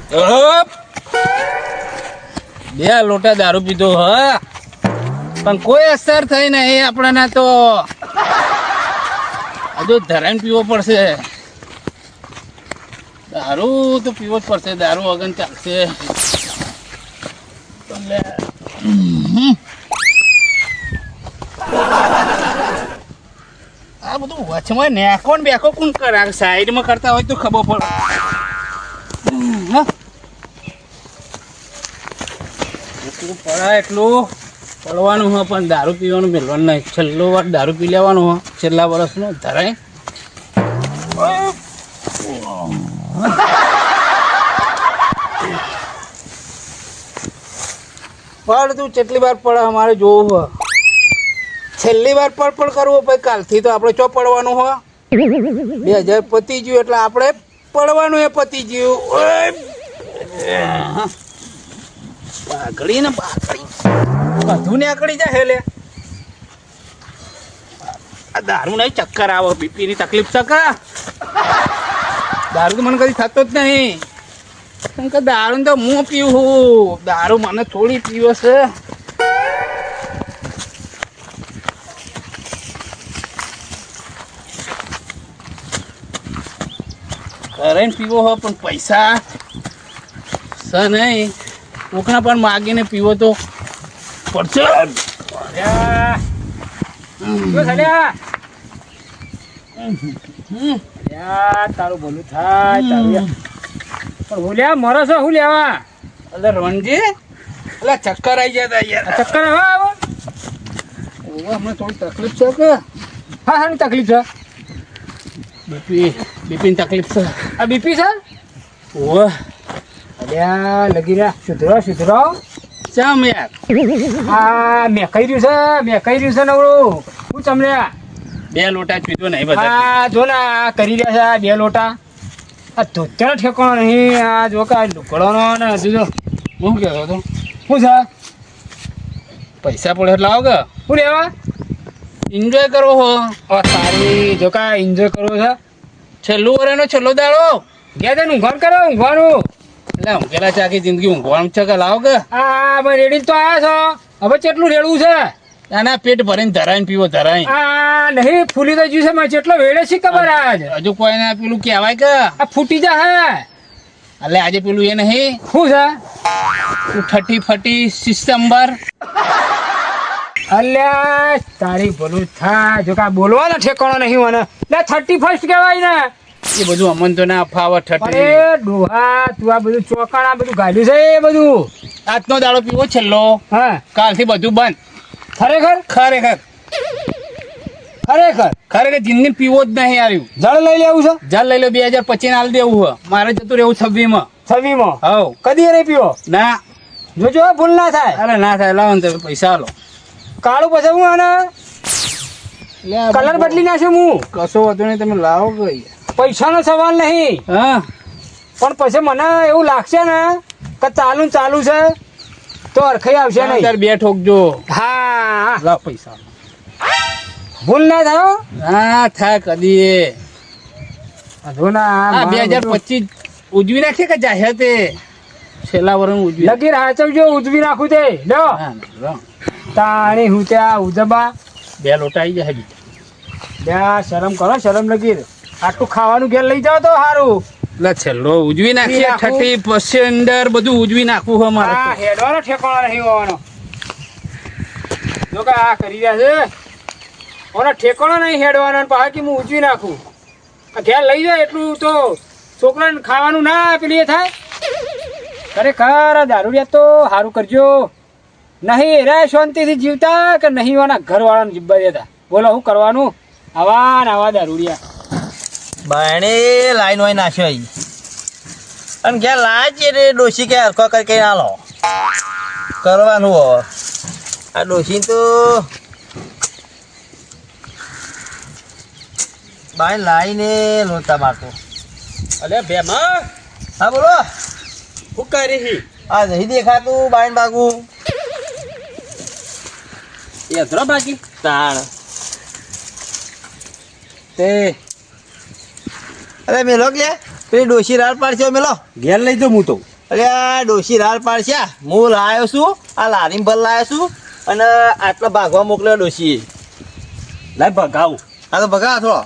બે લોટા દારૂ પીધો હ પણ કોઈ અસર થઈ નહીં આપણને તો હજુ ધરાઈને પીવો પડશે દારૂ તો પીવો જ પડશે દારૂ વગર ચાલશે આ બધું વચમાં નેકો ને બેકો કોણ કરે સાઈડમાં કરતા હોય તો ખબર પડે એટલું પડાય એટલું પડવાનું હોય પણ દારૂ પીવાનું મેળવાનું નહીં છેલ્લો વાર દારૂ પી લેવાનું હોય છેલ્લા વર્ષનું ધરાય પડ તું કેટલી વાર પડે અમારે જોવું હોય છેલ્લી વાર પડ કરવું પછી કાલથી તો આપણે ચો પડવાનું હોય 2000 પતી ગયું એટલે આપણે પડવાનું એ પતી ગયું બાગડી ને બાગડી બધું ને આકડી જાય હેલે આ દારૂ નહીં ચક્કર આવે બીપી ની તકલીફ છે કા દારૂ તો મને કદી થતો જ નહીં કેમ કે દારૂ તો હું પીવું દારૂ મને થોડી પીવો છે ઘરે પીવો હોય પણ પૈસા સ નહીં કોકના પણ માગીને પીવો તો પડશે તારું ભલું થાય તારું પણ હું લ્યા મરો છો હું લેવા એટલે રણજી એટલે ચક્કર આવી જાય યાર ચક્કર હવે હમણાં થોડી તકલીફ છે કે હા હા તકલીફ છે બીપી તકલીફ છે આ બીપી છે ઓહ અલ્યા લગી રહ્યા સુધરો ચમ યાર હા મેં કહી રહ્યું છે નવડું હું તમને 2 લોટા પીધો નહીં બધા હા જો ને આ કરી રહ્યા છે 2 લોટા આ ધોત્યાનો ઠેકાણો નહીં આ જો કે લુકડોનો ને હજુ જો હું કહેતો હતો શું છે પૈસા પડે એટલે આવો કે શું લેવા એન્જોય કરવો હો તારી જો કા એન્જોય કરવો છે છેલ્લું વરેનો છેલ્લો દાડો ગયા છે ઊંઘવાનું કરો ઊંઘવાનું એટલે ઊંઘેલા છે આખી જિંદગી ઊંઘવાનું છે કે લાવો કે હા ભાઈ રેડી તો આવ્યા છો હવે કેટલું રેડવું છે આના પેટ ભરીને ધરાઈને પીવો ધરાઈ આ નહીં ફૂલી તો જ્યું છે મેં જેટલો વેડે છે ખબર આજ હજુ કોઈને પેલું કહેવાય કે આ ફૂટી જા હે એટલે આજે પેલું એ નહીં શું છે 30 ડિસેમ્બર અલ્યા તારી ભલું થાય જો કા બોલવાનો ઠેકાણો નહીં મને લે 31 કહેવાય ને એ બધું અમન તો ના ફાવે 30 અરે ડોહા તું આ બધું ચોકાણા બધું ગાડ્યું છે એ બધું આજનો દાડો પીવો છેલ્લો હા કાલથી બધું બંધ ખરેખર જિંદગી પીવો જ નહીં આવ્યું જળ લઈ લેવું છે જળ લઈ લો 2025 હાલ દેવું છે મારે જતું રહેવું 26 માં હવ કદી નહીં પીવો ના જોજો ભૂલ ના થાય અરે ના થાય લાવો ને તમે પૈસા લો કાળું પછી હું આને કલર બદલી નાખ્યો હું કશો વાંધો નહીં તમે લાવો કઈ પૈસાનો સવાલ નહીં હા પણ પછી મને એવું લાગશે ને કે ચાલુ છે તો અરખાઈ આવશે નહીં તાર 2 ઠોકજો હા લાવ પૈસા ભૂલ ના થયો ના થાય કદી હજુ ના 2025 ઉજવી નાખીએ કે જાહેર તે છેલ્લા વર્ષ ઉજવી લગી હાચવજો ઉજવી નાખું તે લો તાણી હું ત્યાં ઉજબા 2 લોટા આવી જાય બીજા શરમ કરો શરમ લગી આટલું ખાવાનું ઘેર લઈ જાવ તો સારું એટલે છેલ્લો ઉજવી નાખીએ 30% અંદર બધું ઉજવી નાખવું હોય મારે હેડવાનો ઠેકાણો નહીં હોવાનો જો કે આ કરી રહ્યા છે ઓનો ઠેકાણો નહીં હેડવાનો પાછા કે હું ઉજવી નાખું ઘેર લઈ જાય એટલું તો છોકરાને ખાવાનું ના પેલી થાય ખરેખર દારૂડિયા તો સારું કરજો નહીં રે શાંતિથી જીવતા કે નહીં ઓના ઘરવાળાને જીવવા દેતા બોલો શું કરવાનું આવા દારૂડિયા બાયણે લાઈન હોય નાખ્યો અને ક્યાં લાજ રે ડોશી કે હરખો કરી ના લો કરવાનું હવે આ ડોશી તો બાય લાઈને લોતા મારતો અલે બેમાં હા બોલો શું કરી આ નહીં દેખાતું બાયન બાગું એ અધરો બાકી તાણ તે અરે મેલો કે પેલી ડોશી રાડ પાડશે મેલો ઘેર લઈ જાઉં હું તો અરે આ ડોશી રાડ પાડશે હું લાવ્યો છું આ લારીમ ભર લાવ્યો છું અને આટલા ભાગવા મોકલ્યો ડોશી લાય ભગાવું. આ તો ભગા થોડો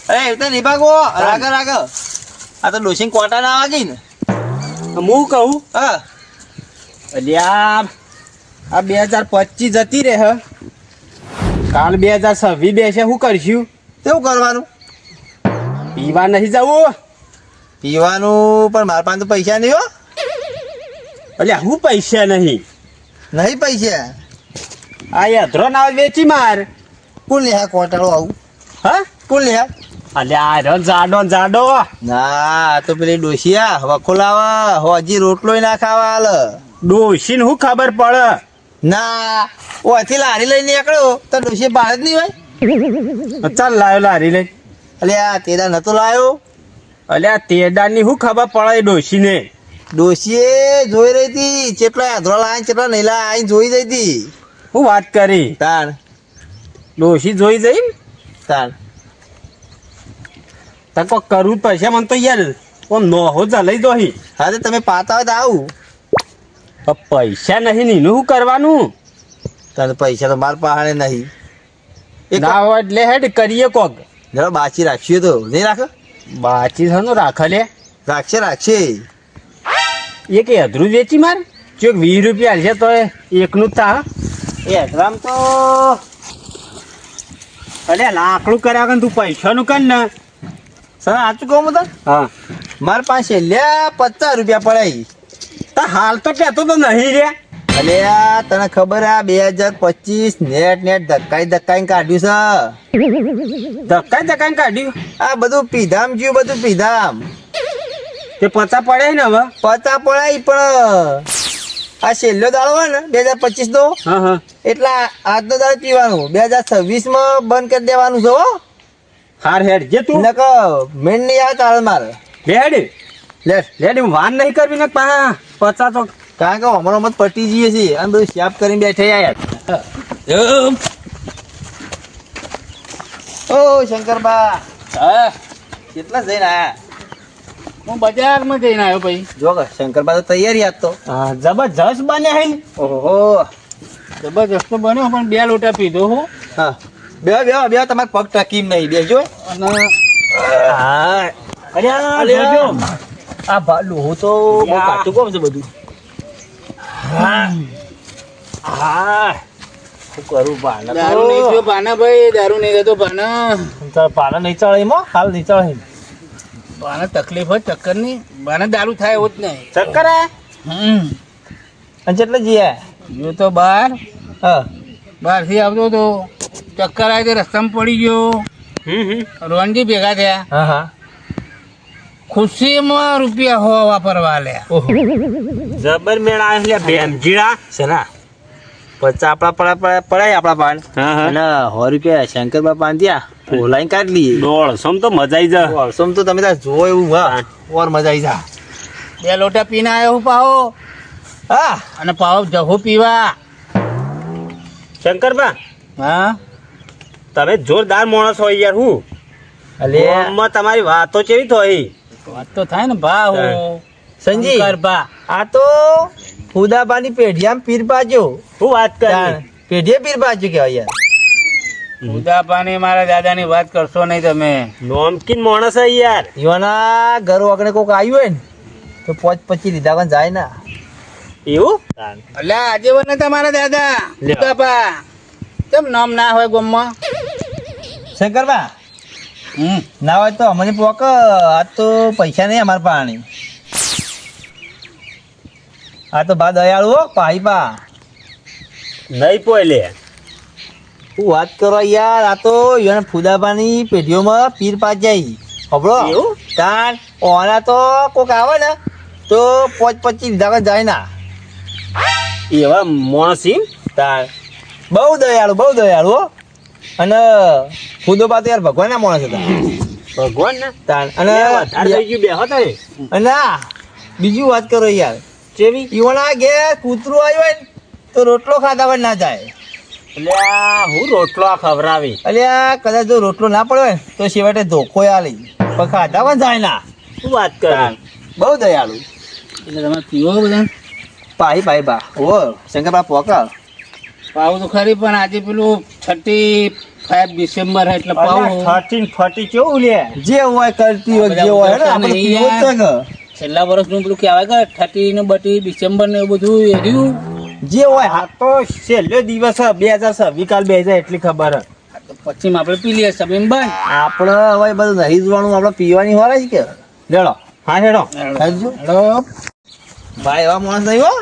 અરે એ તો નહીં ભાગવો રાગ રાગ આ તો ડોશી કોટા ના વાગી ને હું કહું હા અલ્યા આ 2025 જતી રહે હ કાલ 2026 બેસે શું કરશું? કેવું કરવાનું પીવા નહીં જવું પીવાનું પણ મારા પાસે તો પૈસા નહીં હો અલ્યા હું પૈસા નહીં નહીં પૈસા આ યધરો ના વેચી માર. કોણ લે કોટાળો આવું હા કોણ લે અલ્યા આ રહ્યો જાડો ને જાડો. ના તો પેલી ડોશિયા વખો લાવા હજી રોટલો ના ખાવા હાલ ડોશીને શું ખબર પડે? ના ઓથી લારી લઈને નીકળ્યો તો ડોશી બહાર જ નહીં હોય ચાલ લાયો લારી લઈ. અલ્યા તેડા નતો લાયો અલ્યા તેડાની શું ખબર પડે ડોશીને? ડોશીએ જોઈ રહી હતી ચેટલા આધરો લાવીને ચેટલા નહીં લાવીને જોઈ રહી હતી શું વાત કરી? તાણ ડોશી જોઈ જઈ તાણ તને કોઈ કરવું પડશે મને તો યાર કોણ નોહો લઈ દો હી. હા તો તમે પાતા હોય તો આવું પણ પૈસા નહીં ને એનું શું કરવાનું? તને પૈસા તો માર પાસે નહીં એક ના હોય એટલે હેડ કરીએ કોક. જરા બાચી રાખશું તો નહીં રાખ બાચી થવાનું રાખે લે રાખશે રાખશે એક અધરું વેચી માર ચોક 20 રૂપિયા છે તો એકનું જ તા એ અધરામ તો અરે લાકડું કર્યા કર તું પૈસાનું કર ને. સર સાચું કહું હું તને હા મારા પાસે લ્યા 50 રૂપિયા પડાય તા હાલ તો કહેતો તો નહીં રે. અલે આ તને ખબર આ 2025 નેટ ધક્કાઈ કાઢ્યું ધક્કા ધક્કા કાઢ્યું આ બધું પીધામ જ્યું બધું પીધામ તે પચા પડે ને હવે. પતા પડાય પણ આ છેલ્લો દાડો હોય ને 2025 નો હા હા એટલા આજનો દાડો પીવાનું 2026 માં બંધ કરી દેવાનું છે હો હાર હેડ જે તું નક મેન નહીં આવે તારે મારે હેડ લે હેડ વાન નહીં કરવી ને પચા તો કારણ કે અમારો મત પટી જઈએ છીએ અને બધું સ્યાપ કરીને બેઠે યાર ઓ શંકરબા હા કેટલા જઈને આયા હું બજારમાં જઈને આવ્યો ભાઈ. જો કે શંકરબા તો તૈયારી આજ તો જબરજસ્ત બને હે ને. ઓહો જબરજસ્ત તો બન્યો પણ 2 લોટા પીધો હું. હા બે તમારે પગ ટકીમ નહીં બેજો અને હા અરે આ જોજો. આ ભાલું હું તો બહુ કાચું કોમ છે બધું હા શું કરું પાના દારૂ નહીં પીયો પાના ભાઈ, દારૂ નહીં લેતો પાના. પાના નહીં ચડે એમાં હાલ નહીં ચડે પાના તકલીફ હોય ચક્કર ની પાના દારૂ થાય એવું જ નહીં. ચક્કર હે અને કેટલે જઈએ જો તો બહાર હા બહારથી આવતો તો ચક્કર આવે તો રસ્તામાં પડી ગયો. રોનજી ભેગા થયા, હા હા ખુશીમાં રૂપિયા હો વાપરવા લ્યા. જબર મેળા એટલે ભેમજીડા છે ના પચાસ આપણા પડાય આપણા પાન હા હા અને 100 રૂપિયા શંકરબા પાંદ્યા ફોલાઈને કાઢી લઈએ દોઢસો તો મજા આવી જાય. વર્ષોમ તો તમે ત્યાં જોવો એવું હા ઓર મજા આવી જા 2 લોટા પીને આવ્યો હું પાહો, હા અને પાહો જહો પીવા. શંકરબા હા તમે જોરદાર માણસ હોય યાર. હું અલે ગામમાં તમારી વાતો કેવી થઈ? વાત તો થાય ને ભા હું સંજી ભા આ તો ફુદાબાની પેઢિયામ પીર બાજો શું વાત કરી? પેઢીએ પીર બાજો કહેવાય યાર ઉદાપાની મારા દાદાની વાત કરશો નહીં તમે. નોમકીન માણસ હે યાર. ઈવાના ઘર વગર કોક આવ્યું હોય ને તો 25 લીધા પણ જાય ના એવું એટલે આજે વને તમારા દાદા લ્યો. ઉદાપા કેમ નામ ના હોય ગોમમાં? શંકરબા ના હોય તો અમને પોક આ તો પૈસા નહીં અમારા પાસે આ તો બા દયાળુ હો પાહી પા નહીં પોય લે. હું વાત કરો યાર આ તો ઈવાના ફુદાબાની પેઢીઓમાં પીર પાસ જાય ખબરો એવું? તાણ ઓના તો કોક આવે ને તો 25 લીધા પણ જાય ના એવા માણસ એમ? તાણ બહુ દયાળુ હો અને ફુદોબા તો યાર ભગવાનના માણસ હતા ભગવાન ને તાણ અને વધારે થઈ ગયું બેહો તારે. અને આ બીજું વાત કરો યાર કેવી? ઈવોના ઘેર કૂતરું આવ્યું હોય ને તો રોટલો ખાધા વગર ના જાય એટલે આ હું રોટલો આ ખવડાવી. અલ્યા કદાચ જો રોટલો ના પડ્યો હોય ને તો છેવટે ધોકો આલી પણ ખાધા પણ જાય ના શું વાત કરી? બહુ દયાળુ. એટલે તમે પીવો બધા પાઈ બા ઓ શંકરબા પોકા પાવું તો ખરી, પણ આજે પેલું 35 ડિસેમ્બર હે એટલે પાવું 1340 કેવું લે? જે હોય કરતી હોય જે હોય ને આપણે પીવો જ છે કે છેલ્લા વર્ષનું પેલું કહેવાય કે 30 ને 32 ડિસેમ્બર ને એવું બધું એર્યું જે હોય આ તો છેલ્લો દિવસ હે, 2026 કાલ 2000 એટલી ખબર હે. પછી આપણે પી લઈએ સમીન બંધ. આપણે હવે બધું નહીં જોવાનું, આપણે પીવાની હોય જ કે લેડો હા હેડો. ખાજો. ભાઈ એવા માણસ નહીં હો,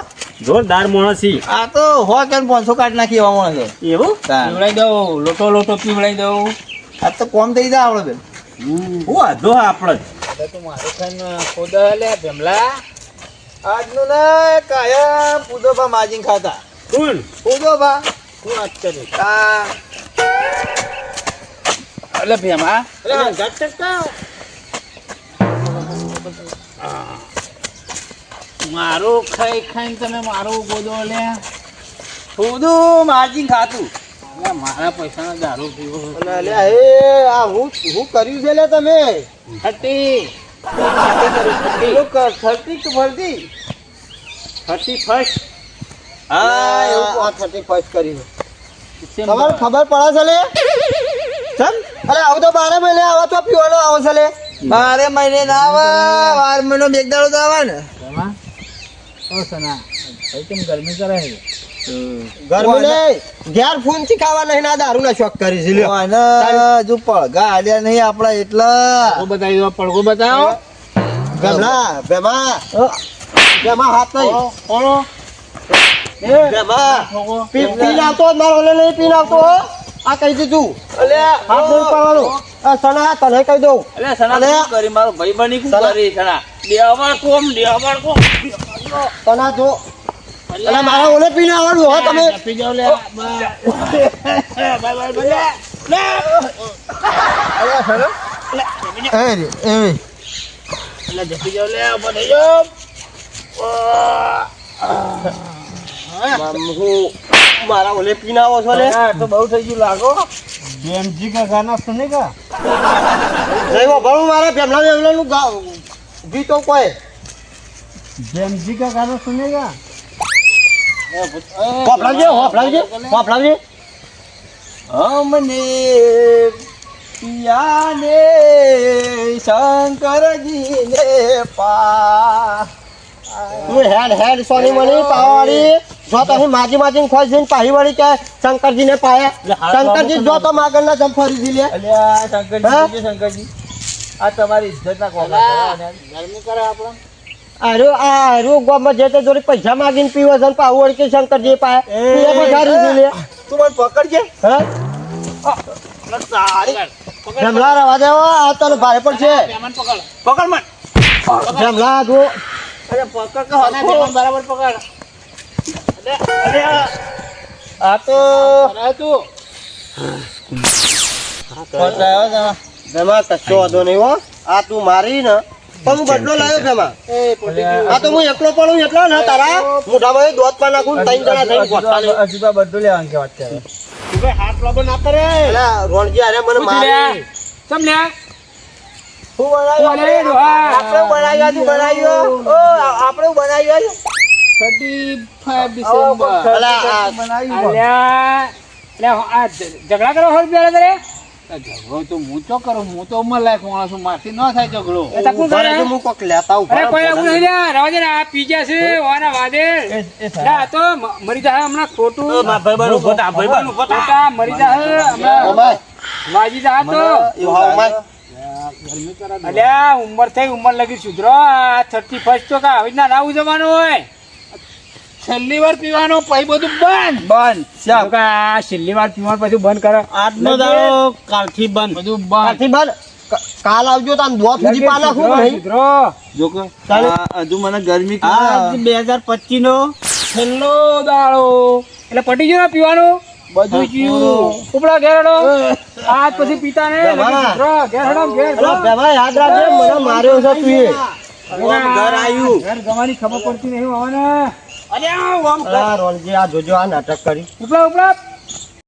જોરદાર માણસી. આ તો 100 કે 500 કાઢ નાખી એવા માણસ છે. એવું? પીવડાઈ દઉં, લોટો પીવડાઈ દઉં. આ તો કોમ થઈ જાય આપણે બેન. હું વાંધો હે આપણે. તો મારું ખાઈને ખોદા લે ભેમલા. આજનું ને કાયમ પૂદોબા માજીન ખાતા. કોણ? પૂદોબા શું વાત કરે? આ એટલે ભેમા મારું ખાઈ ખાઈને તમે મારું ગોદો લે. પૂદું માજીન ખાતું. અલા, મારા પૈસાનો દારૂ પીવો. અલે એ આ હું કર્યું છે લે તમે 30 પેલું 30 કે ફરતી 31st હા એવું 31 કર્યું. ડિસેમ્બર. ખબર પડે છે લે ચમ અરે આવું તો 12 મહિને આવા તો પીવાનો આવો છે લે 12 મહિને ના આવે 12 મહિનો એક દાડો તો આવે ને ભેમા, ઓ સના ભાઈ કેમ ગરમી કરે છે? ગરમી ને ઘેર ફૂન થી ખાવા નહીં ના દારૂ ના શોખ કરી છે લ્યો અને જો પડઘા આલ્યા નહીં આપડા એટલા પડઘો બતાવી દો, પડઘો બતાવો. ગમલા બેમાં હાથ નહીં ઓળો બેમાં ઠોકો. પી લાવતો મારો ઓલે નહીં પી લાવતો આ કહી દીધું અલે હાથ નહીં પાડવાનું આ સના તને કહી દઉં અલે સના અલે. શું કરી મારો ભાઈ બની શું સના. કરી સના? દેવળ કોમ તના જો અલે મારા ઓલે પી લાવવાનું હો તમે જપી જાઓ લે. બાય લે. અલે સના એ એટલે જપી જાઓ લે, ઉભો થઈ જાઓ. હું મારા ઓલે પી ના આવો છો લે આ તો બહુ થઈ ગયું લાગો. જેમજી કા ગાના સુનેગા? નહીં ભણું મારા ફેમલા નું ગીતો કોઈ જેમજી કા ગાના સુનેગા? હોફલાવજે અમને પિયાને શંકરજીને પા તું હેડ સોની મની પાવાળી જો તો અહીં માજી ખોઈ જઈને પાહી વળી કે શંકરજીને પાયા શંકરજી જો તો માગણના જમ ફરી દી લે અલ્યા શંકરજી આ તમારી ઇજ્જતના કોકા ગરમી કરે આપણો. આરો ગોમાં જે તે જોડે પૈસા માગીને પીવો છે પાહુ વળી કે શંકરજી પાયા તું ફરી દી લે તું મને પકડજે હા જમલા રવા દેવો આ તને ભારે પડશે પેમન પકડ મત. જમલા જો અરે પકડ કે હોના પેમન બરાબર પકડ. આ તો અરે તું જમા કશો વાંધો નહીં હો આ તું મારી ને પણ હું બદલો લાવ્યો જમા એ પોટી ગયું. આ તો હું એકલો પડું એટલો ને તારા મોઢામાં દોત પા નાખું ત્રણ જણા થઈને ગોઠવા લે. અજુબા બધું લેવાનું કે વાત કરે. હાથ લાંબો ના કરે અલા રોણજી અરે મને મારી સમ લે. હું બનાવ્યો આપણે બનાવ્યો તું બનાવ્યો ઓ આપણે બનાવ્યો 35 ડિસેમ્બર. અલા આ બનાવ્યું અલ્યા લે આ ઝઘડા કરો હોય પેલા તારે ઝઘડો તો હું તો કરું, હું તો ઉંમર લાયક માણસ છું, મારથી ન થાય ઝઘડો. હું કોક લેતા આવું અરે કોઈ એવું નહીં લ્યા, રહેવા દે ને, આ પી ગયા છે ઓના વાદે. લે, આ તો મરી જાય હમણાં ખોટું. ખોટા મરી જાય હમણાં વાજી જાય તો. અલ્યા ઉંમર થઈ, ઉંમર લગી સુધરો. આ 31 તો કા આવી ના ઉજવવાનું હોય, છેલ્લી વાર પીવાનો પછી બધું બંધ. છેલ્લી વાર પીવાનું પછી બંધ કરે. આજનો દાડો કાલથી બંધ. બધું બંધ. કાલ આવજો તો દોત સુધી પા નાખું નહીં સુધરો. હજુ મને ગરમી આજ 2025 નો છેલ્લો દાડો એટલે પટી ગયો ને પીવાનું બધું જીવું. ઉપડા ઘેરડો આજ પછી પીતા ને સુધરો. ઘેરડો ઘેર યાદ રાખજે મને માર્યો છે તું ઘર આવ્યું. ઘેર ગવાની ખબર પડતી નહીં હવે. રોણજી આ જોજો આ નાટક કરી ઉપડા ઉપડા